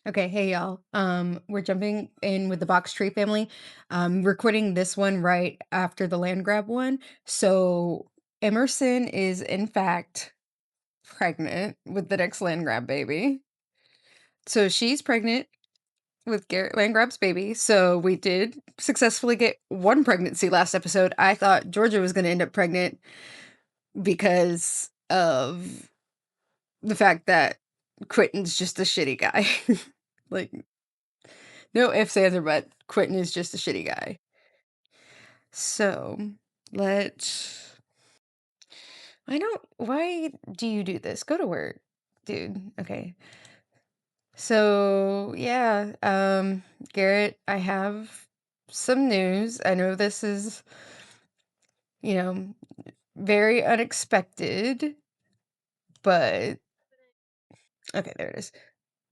Okay, hey y'all. We're jumping in with the Boxtree family. Recording this one right after the land grab one. So Emerson is in fact pregnant with the next land grab baby. So she's pregnant with Garrett land grab's baby. So we did successfully get one pregnancy last episode. I thought Georgia was going to end up pregnant because of the fact that Quentin's just a shitty guy. Like, no ifs, ands, or but. Quentin is just a shitty guy. So, let. I don't. Why do you do this? Go to work, dude. Okay. So, yeah. Garrett, I have some news. I know this is, you know, very unexpected, but. Okay, there it is.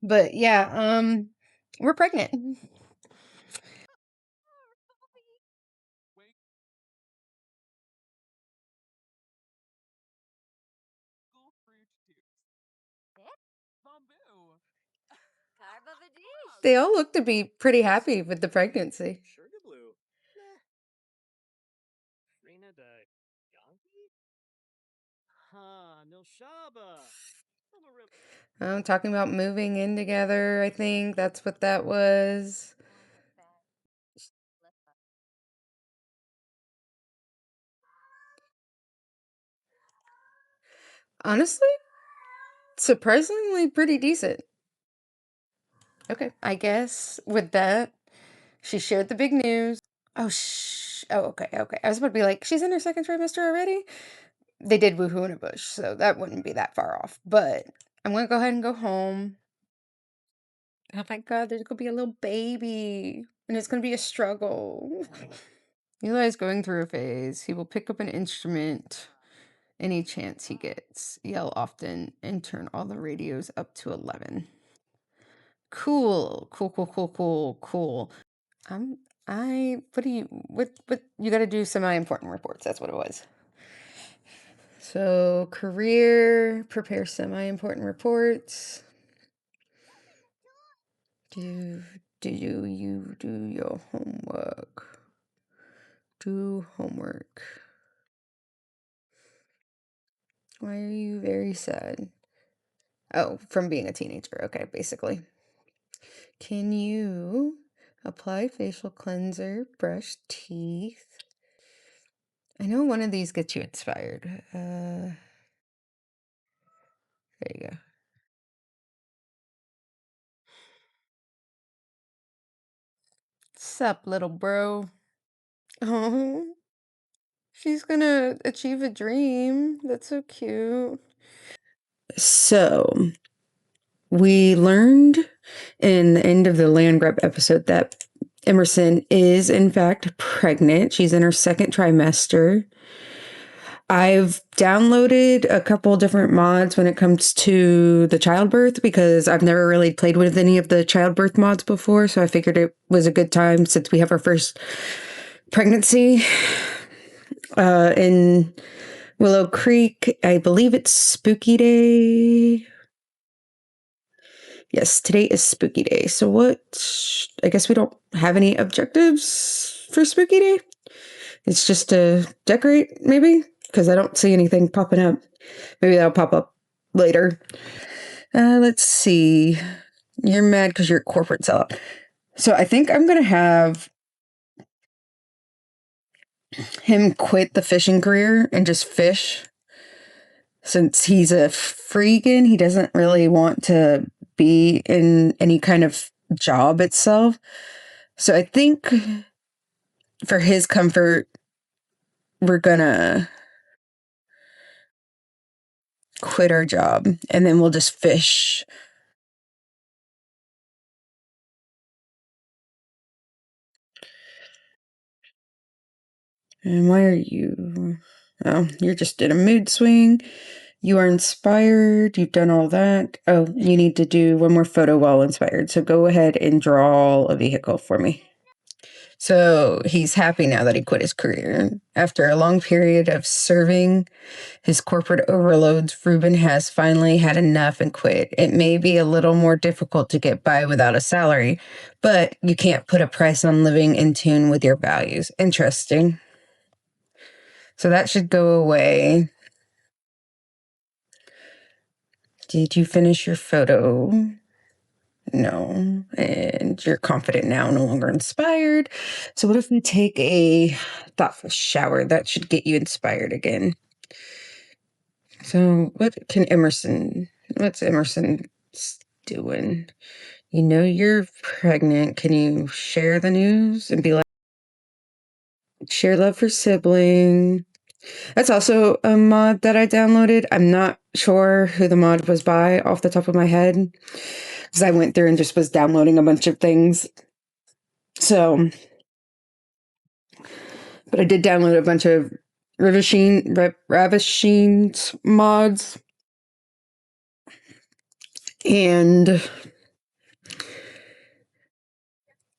But yeah, we're pregnant. They all look to be pretty happy with the pregnancy. I'm talking about moving in together, I think that's what that was. Honestly, surprisingly pretty decent. Okay, I guess with that, she shared the big news. Oh, okay, okay. I was about to be like, she's in her second trimester already? They did woohoo in a bush, so that wouldn't be that far off. But I'm gonna go ahead and go home. Oh my god, there's gonna be a little baby, and it's gonna be a struggle. Eli is going through a phase. He will pick up an instrument any chance he gets, yell often, and turn all the radios up to 11. Cool, cool, cool, cool, cool, cool. What, you gotta do semi-important reports, that's what it was. So, career, prepare semi-important reports. Do you do your homework? Do homework. Why are you very sad? Oh, from being a teenager. Okay, basically. Can you apply facial cleanser, brush teeth? I know one of these gets you inspired. There you go. Sup, little bro? Oh, she's gonna achieve a dream. That's so cute. So, we learned in the end of the land grab episode that Emerson is, in fact, pregnant. She's in her second trimester. I've downloaded a couple different mods when it comes to the childbirth because I've never really played with any of the childbirth mods before. So I figured it was a good time since we have our first pregnancy in Willow Creek. I believe it's Spooky Day. Yes, today is Spooky Day. So what? I guess we don't have any objectives for Spooky Day. It's just to decorate, maybe? Because I don't see anything popping up. Maybe that'll pop up later. Let's see. You're mad because you're a corporate sellout. So I think I'm going to have him quit the fishing career and just fish. Since he's a freegan, he doesn't really want to be in any kind of job itself. So I think for his comfort, we're gonna quit our job and then we'll just fish. And why are you? Oh, you're just in a mood swing. You are inspired. You've done all that. Oh, you need to do one more photo while inspired. So go ahead and draw a vehicle for me. So he's happy now that he quit his career. After a long period of serving his corporate overloads, Ruben has finally had enough and quit. It may be a little more difficult to get by without a salary, but you can't put a price on living in tune with your values. Interesting. So that should go away. Did you finish your photo? No. And you're confident now, no longer inspired. So what if we take a thoughtful shower? That should get you inspired again. So what's Emerson doing? You know you're pregnant. Can you share the news and be like, share love for sibling? That's also a mod that I downloaded. I'm not sure who the mod was by off the top of my head, because I went through and just was downloading a bunch of things. So, but I did download a bunch of Ravishing mods. And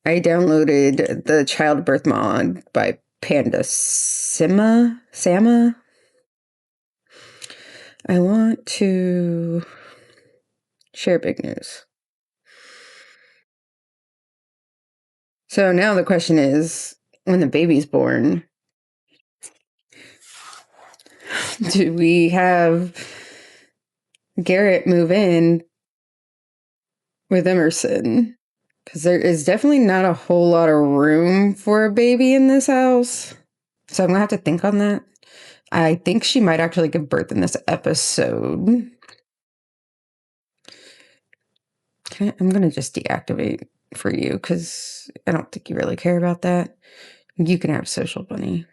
I downloaded the childbirth mod by Panda Sama. I want to share big news. So now the question is, when the baby's born, do we have Garrett move in with Emerson? Because there is definitely not a whole lot of room for a baby in this house. So I'm going to have to think on that. I think she might actually give birth in this episode. I'm going to just deactivate for you because I don't think you really care about that. You can have Social Bunny.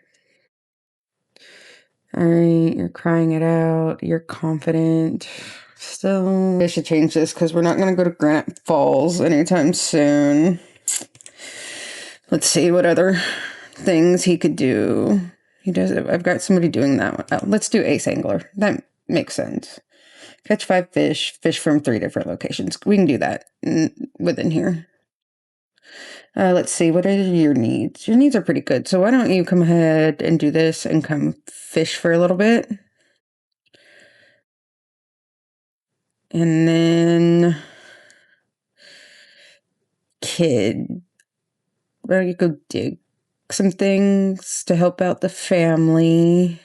All right, you're crying it out. You're confident. Still, I should change this because we're not going to go to Granite Falls anytime soon. Let's see what other things he could do. He does it. I've got somebody doing that one. Oh, let's do Ace Angler. That makes sense. Catch 5 fish from 3 different locations. We can do that within here. Let's see. What are your needs? Your needs are pretty good. So why don't you come ahead and do this and come fish for a little bit? And then kid. Why don't you go dig some things to help out the family?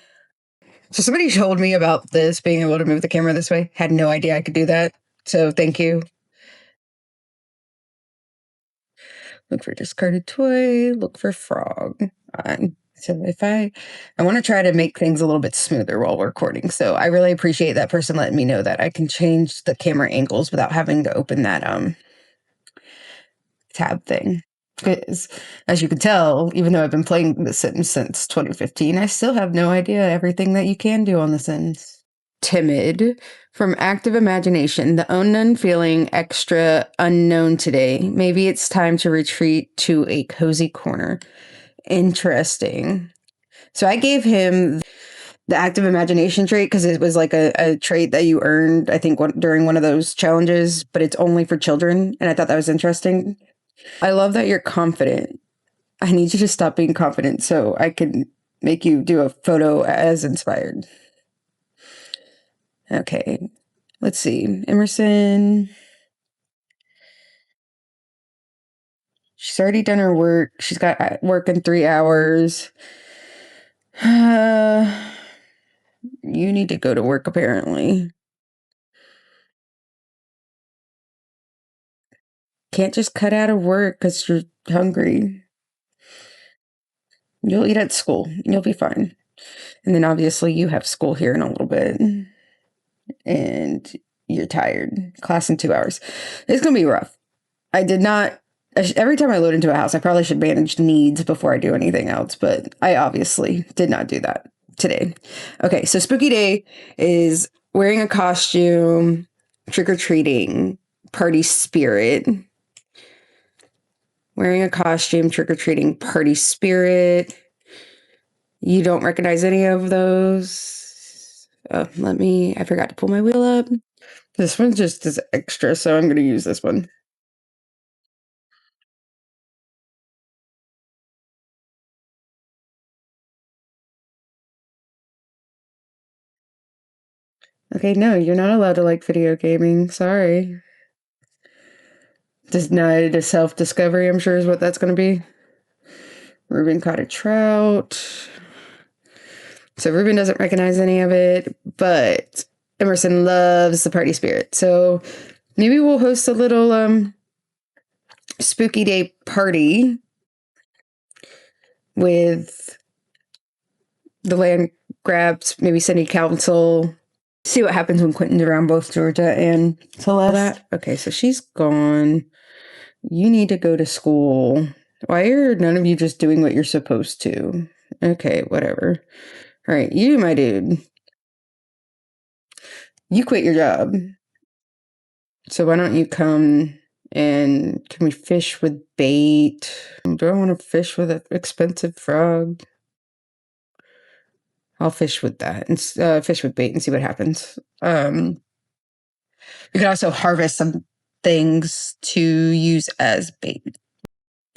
So somebody told me about this, being able to move the camera this way. Had no idea I could do that. So thank you. Look for discarded toy. Look for frog. So if I want to try to make things a little bit smoother while we're recording. So I really appreciate that person letting me know that I can change the camera angles without having to open that tab thing. Because as you can tell, even though I've been playing The Sims since 2015, I still have no idea everything that you can do on The Sims. Timid, from active imagination, the unknown feeling extra unknown today. Maybe it's time to retreat to a cozy corner. Interesting. So I gave him the active imagination trait because it was like a trait that you earned, I think, during one of those challenges, but it's only for children. And I thought that was interesting. I love that you're confident. I need you to stop being confident so I can make you do a photo as inspired. Okay, let's see. Emerson. She's already done her work. She's got work in 3 hours. You need to go to work, apparently. Can't just cut out of work because you're hungry. You'll eat at school. You'll be fine. And then obviously you have school here in a little bit. And you're tired. Class in 2 hours. It's going to be rough. Every time I load into a house, I probably should manage needs before I do anything else, but I obviously did not do that today. Okay, so Spooky Day is wearing a costume, trick-or-treating, party spirit. Wearing a costume, trick-or-treating, party spirit. You don't recognize any of those? Oh, I forgot to pull my wheel up. This one just is extra, so I'm going to use this one. Okay, no, you're not allowed to like video gaming. Sorry. Just night of self-discovery, I'm sure is what that's going to be. Ruben caught a trout. So Ruben doesn't recognize any of it, but Emerson loves the party spirit. So maybe we'll host a little spooky day party with the land grabs, maybe city council. See what happens when Quentin's around, both Georgia and Celeste. Okay, so she's gone. You need to go to school. Why are none of you just doing what you're supposed to? Okay, whatever. All right, you, my dude. You quit your job. So why don't you come and can we fish with bait? Do I want to fish with an expensive frog? I'll fish with that and fish with bait and see what happens. You can also harvest some things to use as bait.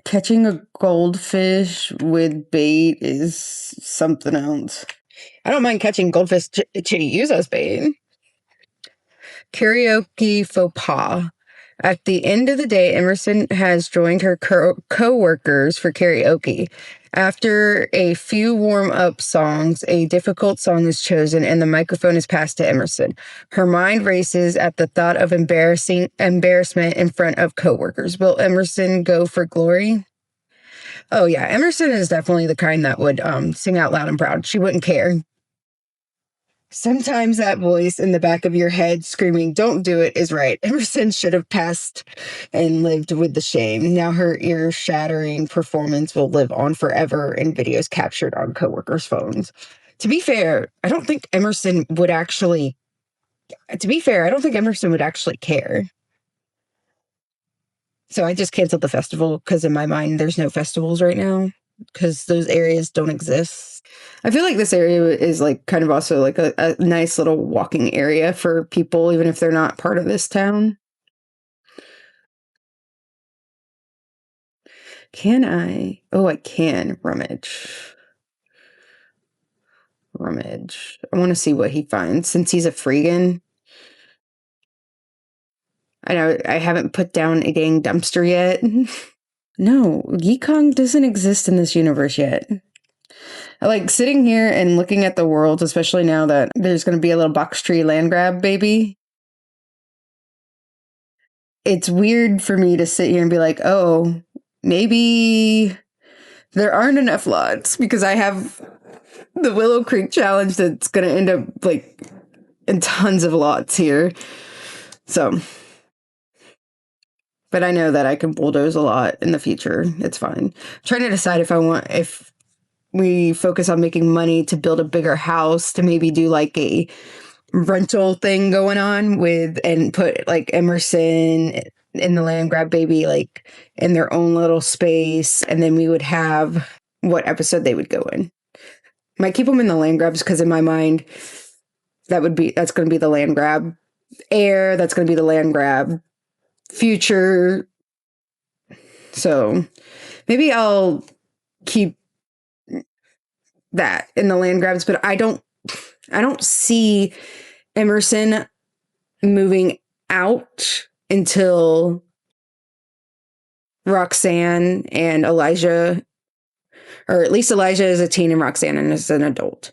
Catching a goldfish with bait is something else. I don't mind catching goldfish to use as bait. Karaoke faux pas. At the end of the day, Emerson has joined her co-workers for karaoke. After a few warm-up songs, a difficult song is chosen and the microphone is passed to Emerson. Her mind races at the thought of embarrassment in front of co-workers. Will Emerson go for glory? Oh yeah, Emerson is definitely the kind that would sing out loud and proud. She wouldn't care. Sometimes that voice in the back of your head screaming, "Don't do it," is right. Emerson should have passed and lived with the shame. Now her ear-shattering performance will live on forever in videos captured on coworkers' phones. To be fair, I don't think Emerson would actually care. So I just canceled the festival because in my mind, there's no festivals right now because those areas don't exist. I feel like this area is like kind of also like a nice little walking area for people, even if they're not part of this town. Can I? Oh, I can rummage. Rummage. I want to see what he finds since he's a freegan. I know I haven't put down a dang dumpster yet. No, Yikong doesn't exist in this universe yet. I like sitting here and looking at the world, especially now that there's going to be a little Boxtree land grab baby. It's weird for me to sit here and be like, oh, maybe there aren't enough lots because I have the Willow Creek challenge that's going to end up like in tons of lots here. So, but I know that I can bulldoze a lot in the future. It's fine. I'm trying to decide if we focus on making money to build a bigger house to maybe do like a rental thing going on with and put like Emerson in the land grab baby like in their own little space, and then we would have what episode they would go in. Might keep them in the land grabs because in my mind that's going to be the land grab air, that's going to be the land grab future. So maybe I'll keep that in the land grabs, but I don't see Emerson moving out until Roxanne and Elijah, or at least Elijah is a teen and Roxanne is an adult.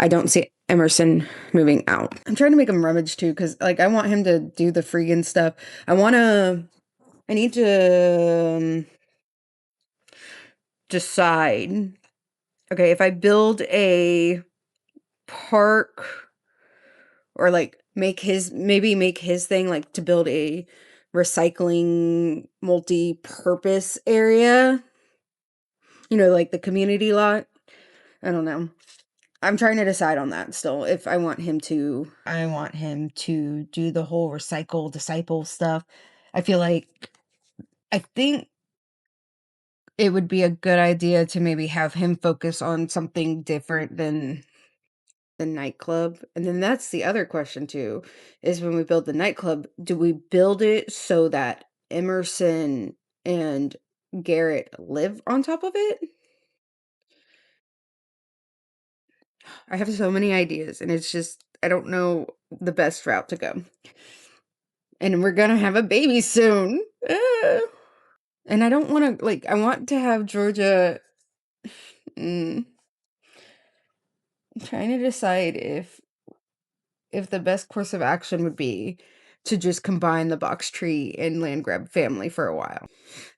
I don't see Emerson moving out. I'm trying to make him rummage too, because like I want him to do the freaking stuff. I need to decide. Okay, if I build a park or like make his thing like to build a recycling multi-purpose area, like the community lot. I don't know. I'm trying to decide on that still. If I want him to do the whole recycle disciple stuff. I think it would be a good idea to maybe have him focus on something different than the nightclub. And then that's the other question too, is when we build the nightclub, do we build it so that Emerson and Garrett live on top of it? I have so many ideas and it's just I don't know the best route to go. And we're gonna have a baby soon. And I don't want to like. I want to have Georgia. Mm, I'm trying to decide if the best course of action would be to just combine the Boxtree and Landgrab family for a while.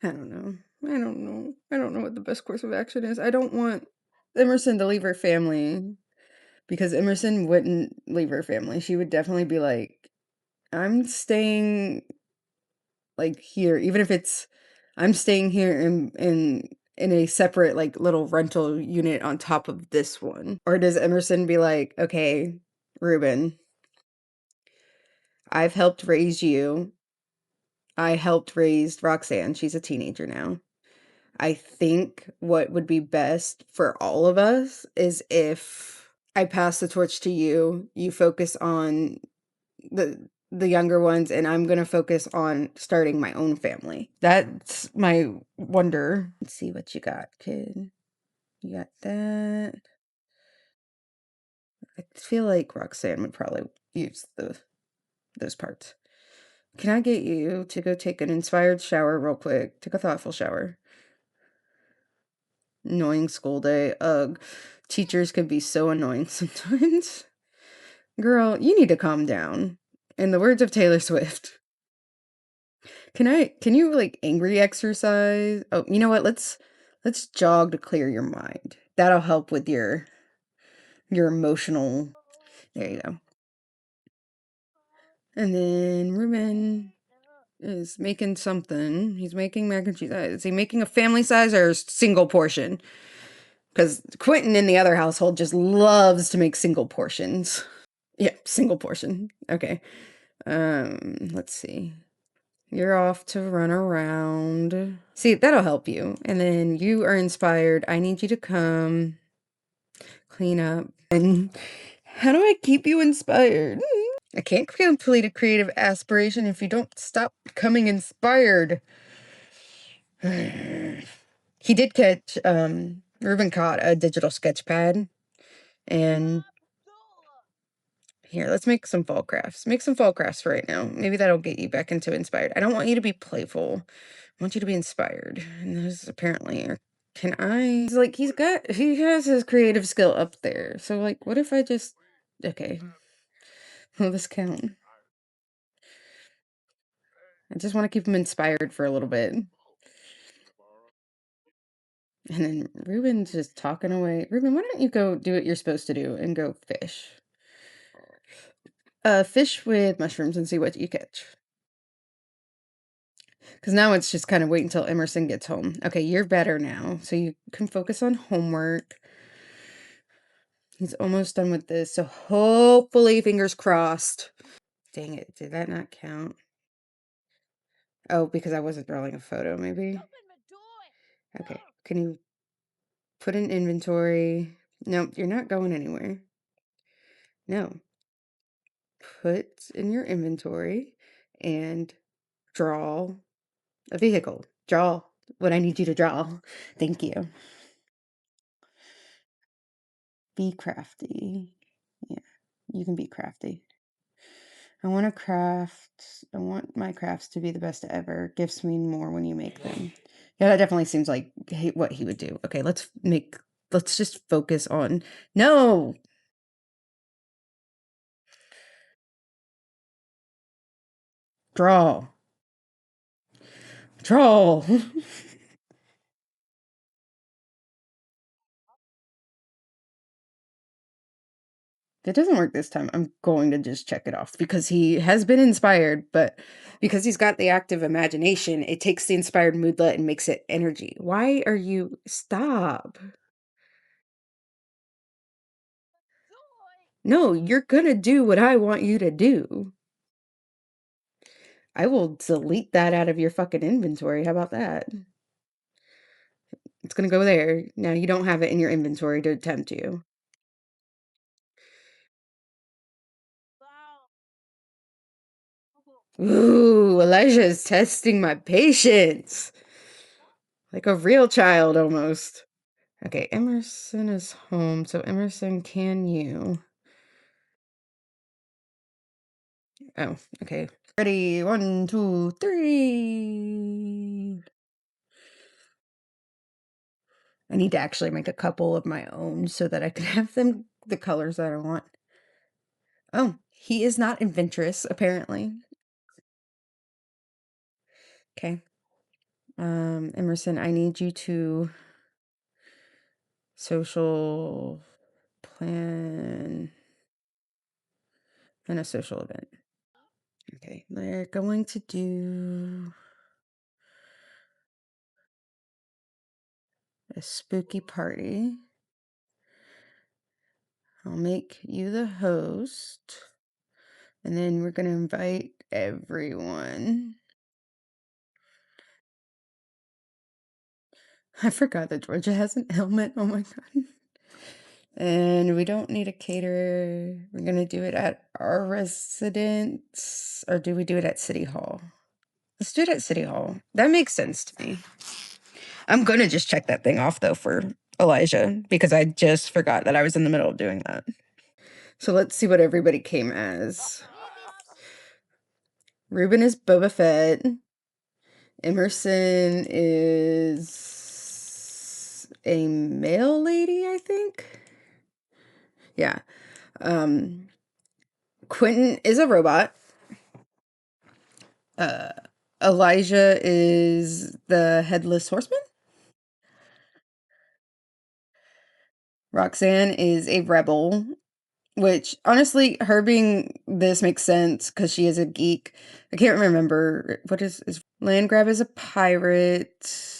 I don't know. I don't know. I don't know what the best course of action is. I don't want Emerson to leave her family because Emerson wouldn't leave her family. She would definitely be like, I'm staying like here, even if it's I'm staying here in a separate like little rental unit on top of this one. Or does Emerson be like, okay, Ruben, I've helped raise you. I helped raise Roxanne. She's a teenager now. I think what would be best for all of us is if I pass the torch to you, you focus on the younger ones, and I'm going to focus on starting my own family. That's my wonder. Let's see what you got, kid. You got that. I feel like Roxanne would probably use those parts. Can I get you to go take an inspired shower real quick? Take a thoughtful shower. Annoying school day. Ugh. Teachers can be so annoying sometimes. Girl, you need to calm down. In the words of Taylor Swift. Can you like angry exercise? Oh, you know what? Let's jog to clear your mind. That'll help with your emotional. There you go. And then Ruben is making something. He's making mac and cheese. Is he making a family size or a single portion? Because Quentin in the other household just loves to make single portions. Yeah, single portion. Okay. Let's see. You're off to run around. See, that'll help you. And then you are inspired. I need you to come clean up. And how do I keep you inspired? I can't complete a creative aspiration if you don't stop becoming inspired. He did catch, Ruben caught a digital sketch pad. And here, let's make some fall crafts. Make some fall crafts for right now. Maybe that'll get you back into inspired. I don't want you to be playful. I want you to be inspired. And those apparently are. Can I? He's like, he has his creative skill up there. So, like, what if I just. Okay. Will this count? I just want to keep him inspired for a little bit. And then Ruben's just talking away. Ruben, why don't you go do what you're supposed to do and go fish? Fish with mushrooms and see what you catch. Because now it's just kind of wait until Emerson gets home. Okay, you're better now. So you can focus on homework. He's almost done with this. So hopefully, fingers crossed. Dang it, did that not count? Oh, because I wasn't drawing a photo, maybe? Okay, can you put in inventory? No, you're not going anywhere. No. Put in your inventory and draw a vehicle. Draw what I need you to draw. Thank you. Be crafty. Yeah, you can be crafty. I want my crafts to be the best ever. Gifts mean more when you make them. Yeah, that definitely seems like what he would do. Okay, let's just focus on, no! Draw. Draw! If it doesn't work this time, I'm going to just check it off because he has been inspired, but because he's got the active imagination, it takes the inspired moodlet and makes it energy. Why are you... Stop. No, you're gonna do what I want you to do. I will delete that out of your fucking inventory. How about that? It's gonna go there. Now you don't have it in your inventory to tempt you. Ooh, Elijah is testing my patience. Like a real child almost. Okay, Emerson is home. So Emerson, can you Oh, okay. Ready? 1, 2, 3. I need to actually make a couple of my own so that I can have them the colors that I want. Oh, he is not adventurous, apparently. Okay. Emerson, I need you to social plan and a social event. Okay, they're going to do a spooky party. I'll make you the host, and then we're going to invite everyone. I forgot that Georgia has an helmet. Oh my god. And we don't need a caterer. We're going to do it at our residence, or do we do it at City Hall? Let's do it at City Hall. That makes sense to me. I'm going to just check that thing off, though, for Elijah, because I just forgot that I was in the middle of doing that. So let's see what everybody came as. Ruben is Boba Fett. Emerson is a male lady, I think. Yeah. Quentin is a robot. Elijah is the headless horseman. Roxanne is a rebel, which honestly, her being this makes sense because she is a geek. I can't remember what is Landgrab is a pirate.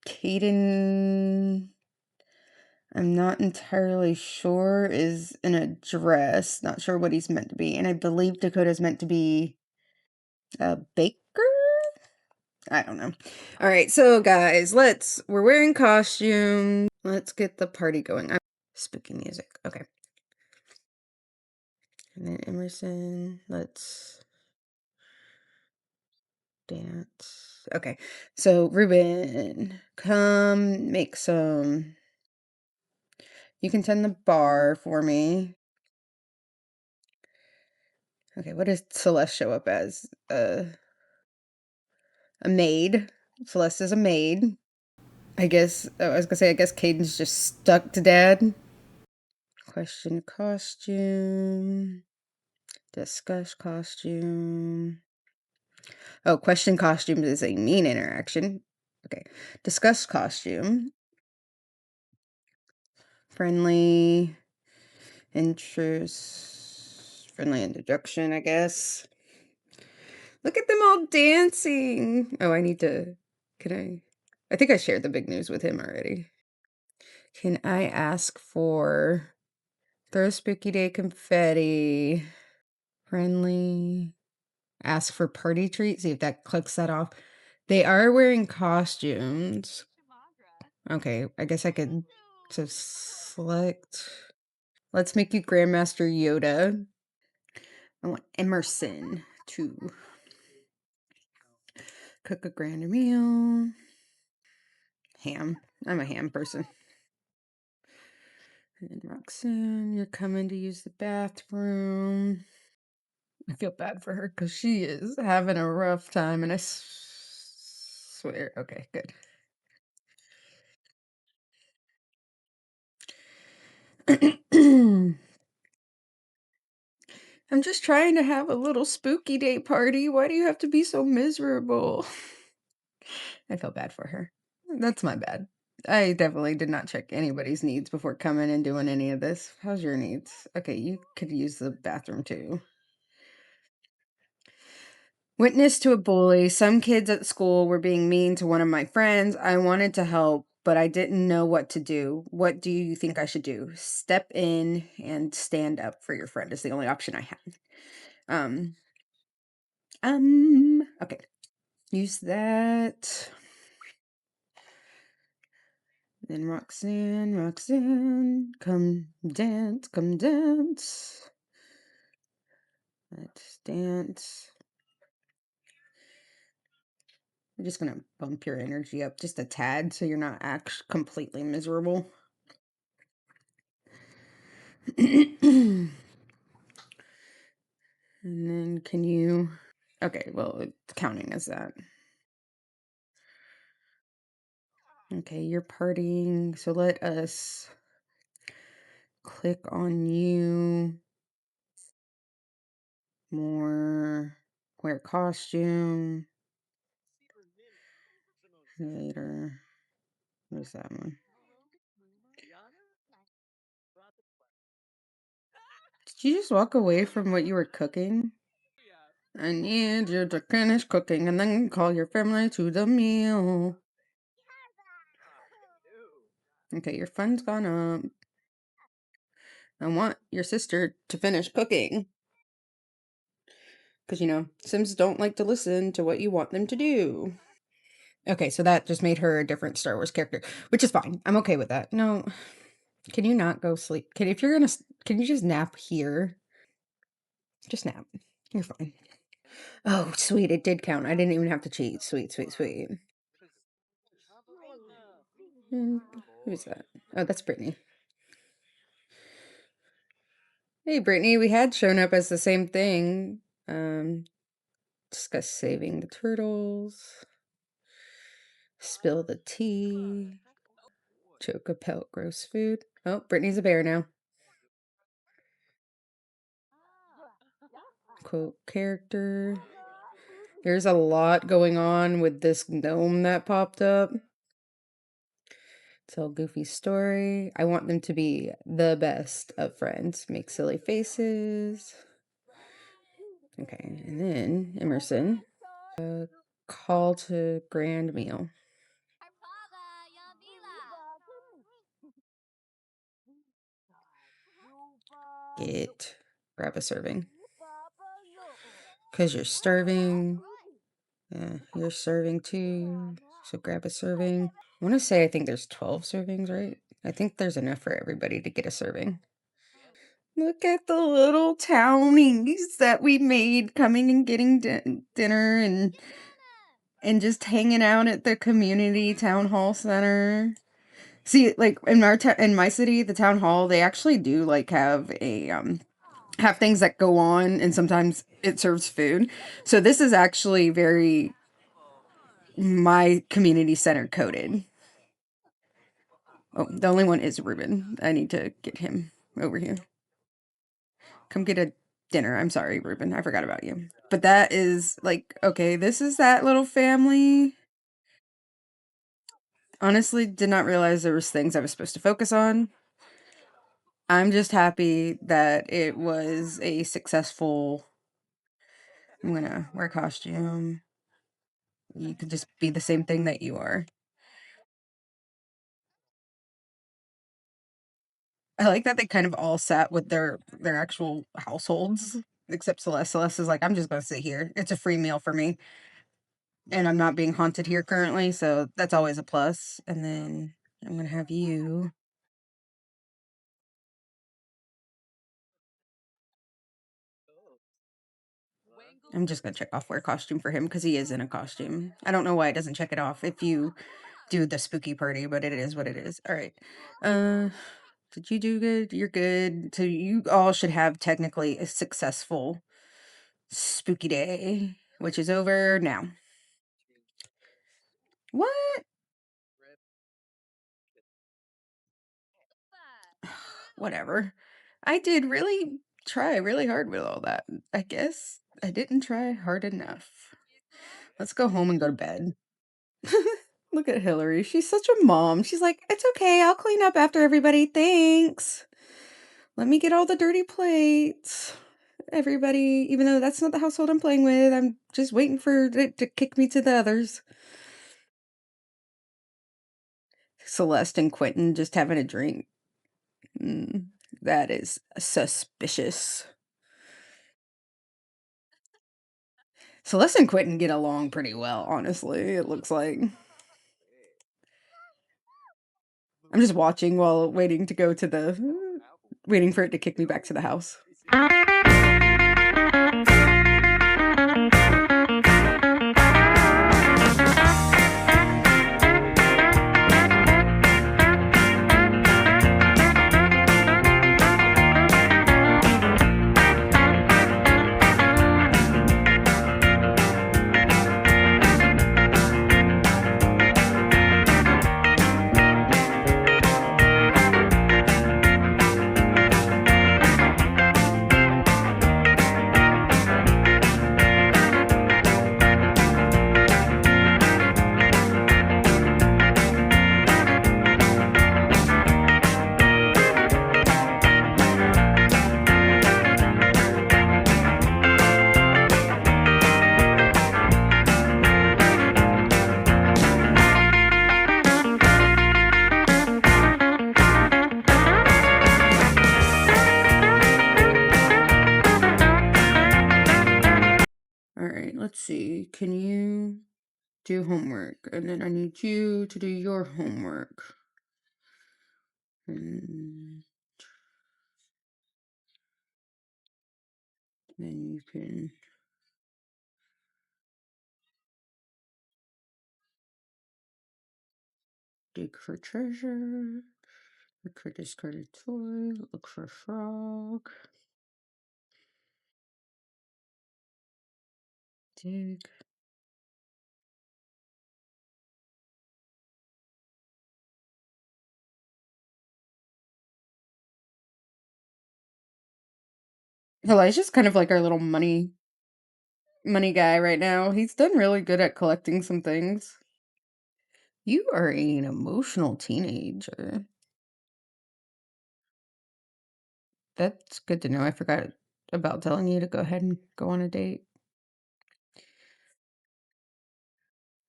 Caden, I'm not entirely sure, is in a dress. Not sure what he's meant to be, and I believe Dakota's meant to be a baker. I don't know. All right, so guys, we're wearing costumes. Let's get the party going. Spooky music. Okay. And then Emerson, let's dance. Okay. So Ruben, come make some. You can tend the bar for me. Okay, what does Celeste show up as? A maid. Celeste is a maid. I guess I was gonna say I guess Caden's just stuck to dad. Question costume. Discuss costume. Oh, question costume is a mean interaction. Okay. Discuss costume. Friendly interest. Friendly introduction, I guess. Look at them all dancing. Oh, I think I shared the big news with him already. Can I ask for throw spooky day confetti? Friendly. Ask for party treat. See if that clicks that off. They are wearing costumes. Okay, I guess I could just select. Let's make you Grandmaster Yoda. I want Emerson to cook a grand meal. Ham. I'm a ham person. And Roxanne, you're coming to use the bathroom. I feel bad for her because she is having a rough time, and I swear. Okay, good. I'm just trying to have a little spooky day party. Why do you have to be so miserable? I feel bad for her. That's my bad. I definitely did not check anybody's needs before coming and doing any of this. How's your needs? Okay, you could use the bathroom too. Witness to a bully. Some kids at school were being mean to one of my friends. I wanted to help, but I didn't know what to do. What do you think I should do? Step in and stand up for your friend is the only option I had. Okay. Use that. Then Roxanne, come dance, come dance. Let's dance. I'm just gonna bump your energy up just a tad so you're not completely miserable. And then can you... Okay, well, it's counting as that. Okay, you're partying, so let us click on you. More. Wear costume. Later. Where's that one? Did you just walk away from what you were cooking? I need you to finish cooking and then call your family to the meal. Okay, your fun's gone up. I want your sister to finish cooking. Because, you know, Sims don't like to listen to what you want them to do. Okay, so that just made her a different Star Wars character, which is fine. I'm okay with that. No, can you not go sleep? Can you just nap here? Just nap. You're fine. Oh, sweet, it did count. I didn't even have to cheat. Sweet, sweet, sweet. And who's that? Oh, that's Brittany. Hey, Brittany, we had shown up as the same thing. Discuss saving the turtles. Spill the tea. Choke a pelt, gross food. Oh, Brittany's a bear now. Quote character. There's a lot going on with this gnome that popped up. Tell Goofy story. I want them to be the best of friends. Make silly faces. Okay, and then Emerson. Call to grand meal. Grab a serving. Because you're starving. You're serving too. So grab a serving. I want to say I think there's 12 servings, right? I think there's enough for everybody to get a serving. Look at the little townies that we made coming and getting dinner and just hanging out at the community town hall center. See, like in my city, the town hall, they actually do like have a have things that go on, and sometimes it serves food. So this is actually very my community center coded. Oh, the only one is Ruben. I need to get him over here. Come get a dinner. I'm sorry, Ruben. I forgot about you. But that is like, okay, this is that little family. Honestly, did not realize there was things I was supposed to focus on. I'm just happy that it was a successful... I'm gonna wear costume. You could just be the same thing that you are. I like that they kind of all sat with their actual households, except Celeste. Celeste is like, I'm just gonna sit here. It's a free meal for me. And I'm not being haunted here currently, so that's always a plus. And then I'm gonna have you... I'm just gonna check off wear costume for him because he is in a costume. I don't know why it doesn't check it off if you do the spooky party, but it is what it is. All right. Did you do good? You're good. So you all should have technically a successful spooky day, which is over now. What? Whatever. I did really try really hard with all that. I guess I didn't try hard enough. Let's go home and go to bed. Look at Hillary. She's such a mom. She's like, it's okay. I'll clean up after everybody. Thanks. Let me get all the dirty plates. Everybody, even though that's not the household I'm playing with, I'm just waiting for it to kick me to the others. Celeste and Quentin just having a drink. That is suspicious. Celeste and Quentin get along pretty well, honestly, it looks like. I'm just watching while waiting to go to the... waiting for it to kick me back to the house. All right, let's see. Can you do homework? And then I need you to do your homework. And then you can dig for treasure, look for discarded toy, look for frog, dig. Elijah's kind of like our little money guy right now. He's done really good at collecting some things. You are an emotional teenager. That's good to know. I forgot about telling you to go ahead and go on a date.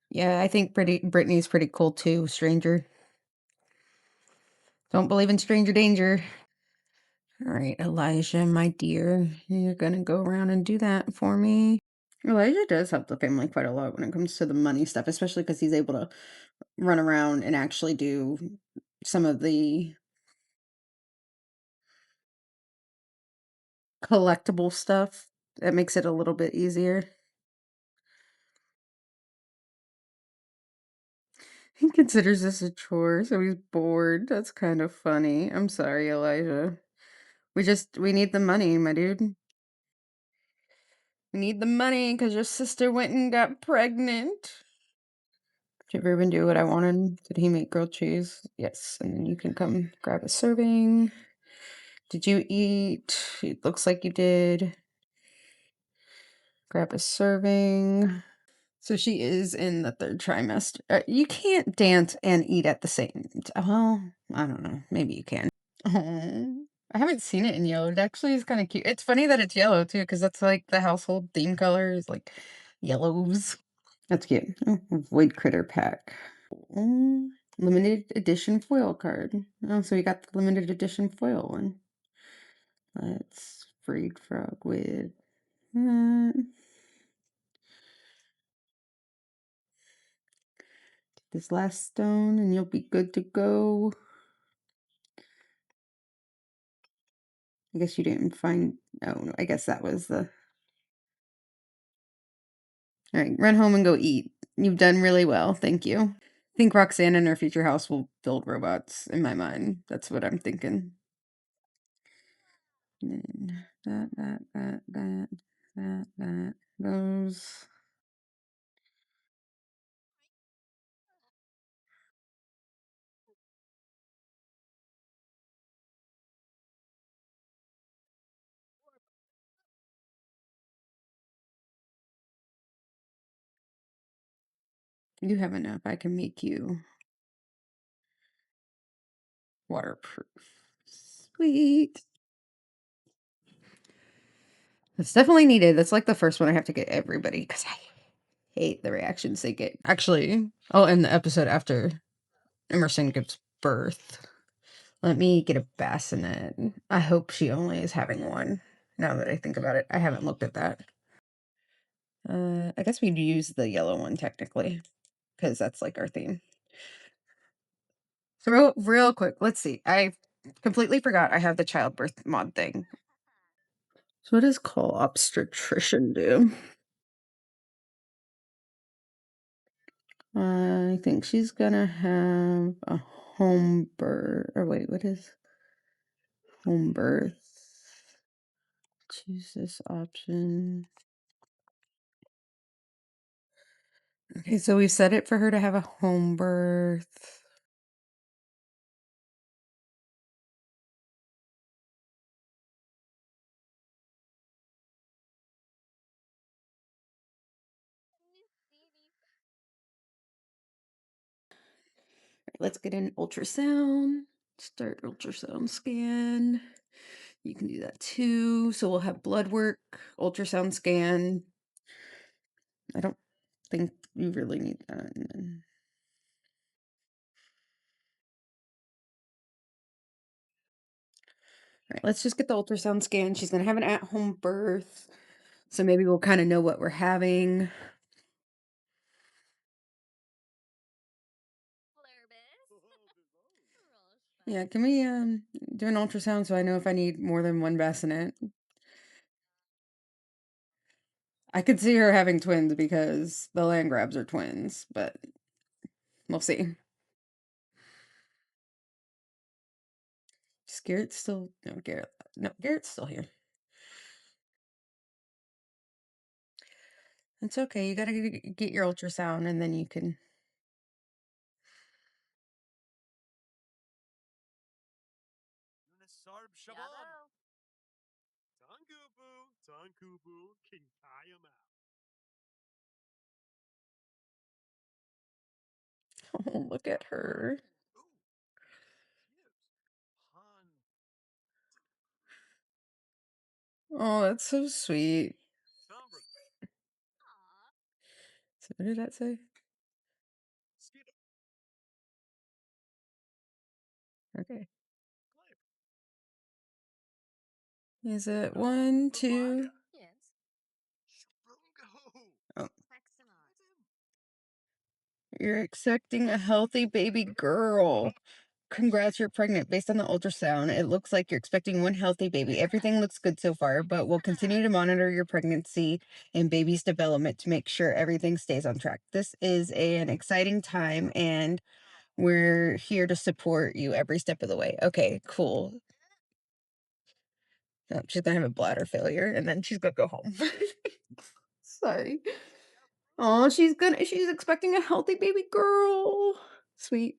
Yeah, I think Brittany's pretty cool too, stranger. Don't believe in stranger danger. All right, Elijah, my dear, you're gonna go around and do that for me. Elijah does help the family quite a lot when it comes to the money stuff, especially because he's able to run around and actually do some of the collectible stuff. That makes it a little bit easier. He considers this a chore, so he's bored. That's kind of funny. I'm sorry, Elijah. We need the money, my dude. We need the money because your sister went and got pregnant. Did Ruben do what I wanted? Did he make grilled cheese? Yes. And then you can come grab a serving. Did you eat? It looks like you did. Grab a serving. So she is in the third trimester. You can't dance and eat at the same time. Well, I don't know. Maybe you can. Oh, I haven't seen it in yellow. It actually is kind of cute. It's funny that it's yellow too, because that's like the household theme color is like yellows. That's cute. Oh, Void Critter Pack. Oh, limited edition foil card. Oh, so you got the limited edition foil one. Let's breed frog with that. This last stone and you'll be good to go. I guess you didn't find, oh, no, I guess that was the, all right, run home and go eat. You've done really well. Thank you. I think Roxanne in her future house will build robots in my mind. That's what I'm thinking. And then those. You have enough. I can make you waterproof. Sweet. That's definitely needed. That's like the first one I have to get everybody because I hate the reactions they get. Actually, I'll end the episode after Emerson gives birth. Let me get a bassinet. I hope she only is having one. Now that I think about it, I haven't looked at that. I guess we'd use the yellow one technically because that's like our theme. So real quick, let's see. I completely forgot I have the childbirth mod thing. So what does call obstetrician do? I think she's gonna have a home birth. Or wait, what is home birth? Choose this option. Okay, so we've set it for her to have a home birth. Let's get an ultrasound. Start ultrasound scan. You can do that too. So we'll have blood work, ultrasound scan. I don't think you really need that. All right, let's just get the ultrasound scan. She's going to have an at-home birth. So maybe we'll kind of know what we're having. Yeah, can we do an ultrasound so I know if I need more than one bassinet? I could see her having twins because the land grabs are twins, but we'll see. Is Garrett still? No, Garrett's still here. It's okay. You gotta get your ultrasound and then you can. Oh, look at her. Oh, that's so sweet. So what did that say? Okay. Is it one, two? Oh, you're expecting a healthy baby girl. Congrats, you're pregnant. Based on the ultrasound, it looks like you're expecting one healthy baby. Everything looks good so far, but we'll continue to monitor your pregnancy and baby's development to make sure everything stays on track. This is an exciting time, and we're here to support you every step of the way. Okay, cool. Oh, she's gonna have a bladder failure, and then she's gonna go home. Sorry. Oh, she's expecting a healthy baby girl. Sweet.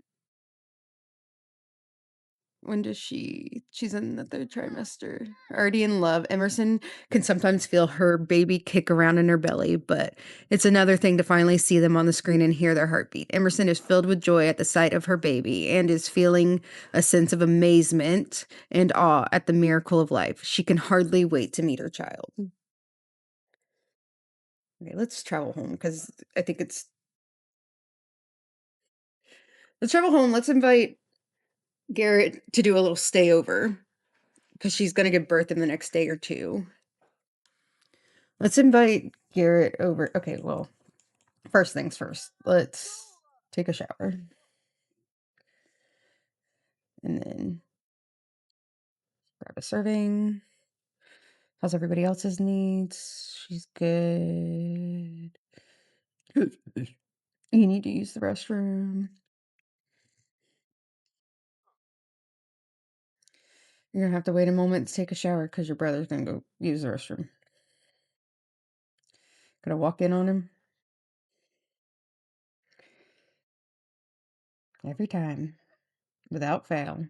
When does she's in the third trimester. Already in love. Emerson can sometimes feel her baby kick around in her belly, but it's another thing to finally see them on the screen and hear their heartbeat. Emerson is filled with joy at the sight of her baby and is feeling a sense of amazement and awe at the miracle of life. She can hardly wait to meet her child. Okay, let's travel home because I think let's travel home. Let's invite Garrett to do a little stay over because she's going to give birth in the next day or two. Let's invite Garrett over. Okay, well, first things first. Let's take a shower. And then grab a serving. How's everybody else's needs? She's good. You need to use the restroom. You're gonna have to wait a moment to take a shower because your brother's gonna go use the restroom. Gonna walk in on him every time, without fail.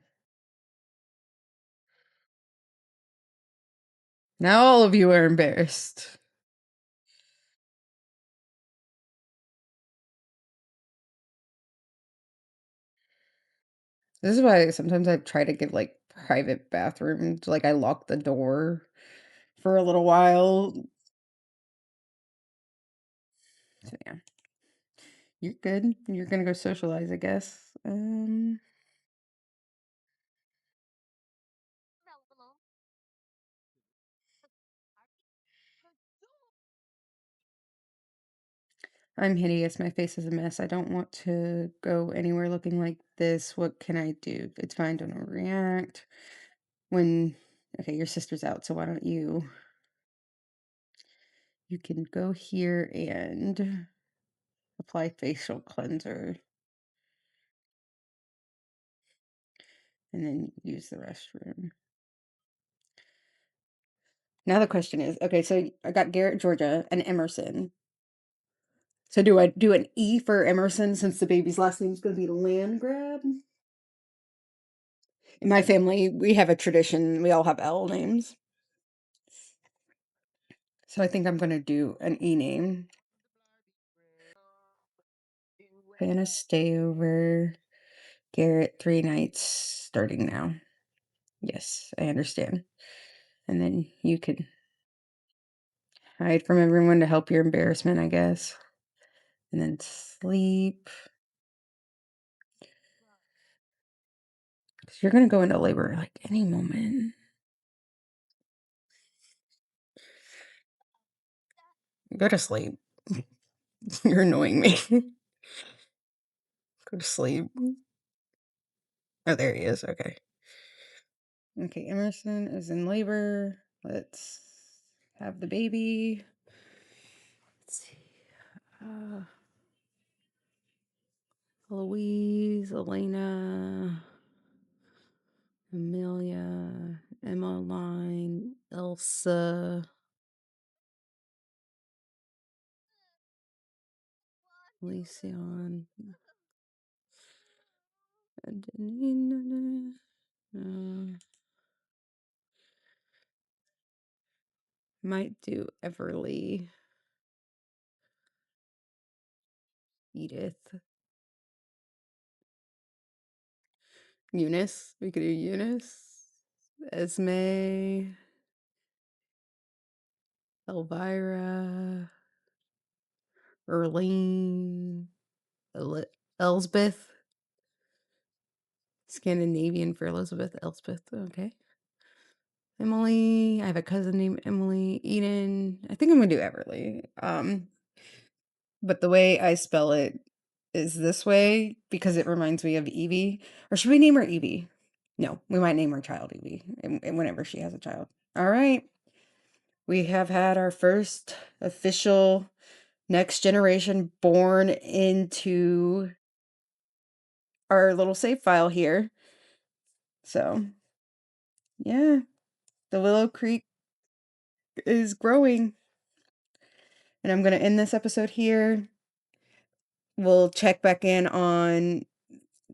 Now all of you are embarrassed. This is why sometimes I try to give like private bathrooms. Like I lock the door for a little while. So yeah, you're good. You're gonna go socialize, I guess. I'm hideous. My face is a mess. I don't want to go anywhere looking like this. What can I do? It's fine. Don't overreact. When okay, your sister's out, so why don't you can go here and apply facial cleanser and then use the restroom. Now the question is, okay, so I got Garrett, Georgia, and Emerson. So do I do an E for Emerson since the baby's last name is going to be Landgrab? In my family, we have a tradition. We all have L names. So I think I'm going to do an E name. Gonna stay over Garrett 3 nights starting now. Yes, I understand. And then you could hide from everyone to help your embarrassment, I guess. And then sleep. 'Cause you're gonna go into labor like any moment. Go to sleep. You're annoying me. Go to sleep. Oh, there he is. Okay. Okay, Emerson is in labor. Let's have the baby. Let's see. Louise, Elena, Amelia, Emmeline, Elsa, Lysion, might do Everly, Edith, Eunice. We could do Eunice, Esme, Elvira, Erlene, Elsbeth. Scandinavian for Elizabeth. Elspeth. Okay. Emily. I have a cousin named Emily. Eden. I think I'm gonna do Everly. But the way I spell it is this way because it reminds me of Evie. Or should we name her Evie? No, we might name our child Evie and whenever she has a child. All right. We have had our first official next generation born into our little save file here. So, yeah, the Willow Creek is growing. And I'm going to end this episode here. We'll check back in on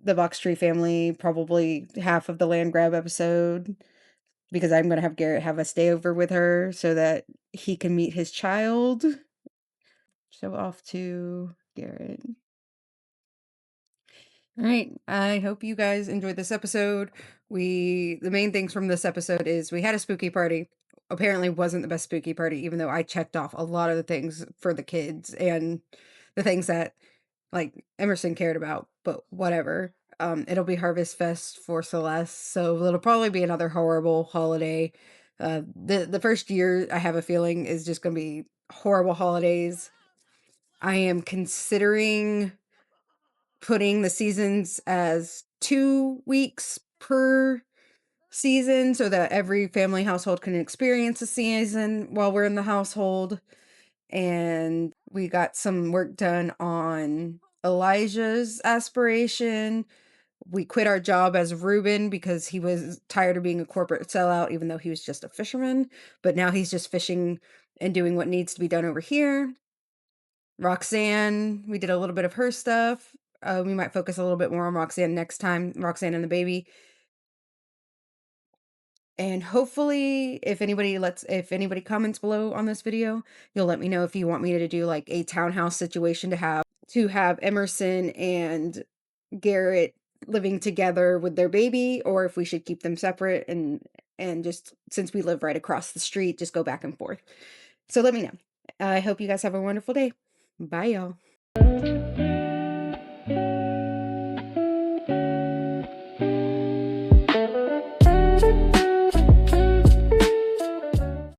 the Boxtree family, probably half of the land grab episode, because I'm going to have Garrett have a stay over with her so that he can meet his child. So off to Garrett. All right. I hope you guys enjoyed this episode. The main things from this episode is we had a spooky party. Apparently wasn't the best spooky party, even though I checked off a lot of the things for the kids and the things that like Emerson cared about, but whatever. It'll be Harvest Fest for Celeste, so it'll probably be another horrible holiday. The first year I have a feeling is just gonna be horrible holidays. I am considering putting the seasons as 2 weeks per season so that every family household can experience a season while we're in the household. And we got some work done on Elijah's aspiration. We quit our job as Reuben because he was tired of being a corporate sellout, even though he was just a fisherman. But now he's just fishing and doing what needs to be done over here. Roxanne, we did a little bit of her stuff. We might focus a little bit more on Roxanne next time, Roxanne and the baby. And hopefully if anybody comments below on this video, you'll let me know if you want me to do like a townhouse situation to have Emerson and Garrett living together with their baby, or if we should keep them separate and just since we live right across the street, just go back and forth. So let me know. I hope you guys have a wonderful day. Bye, y'all.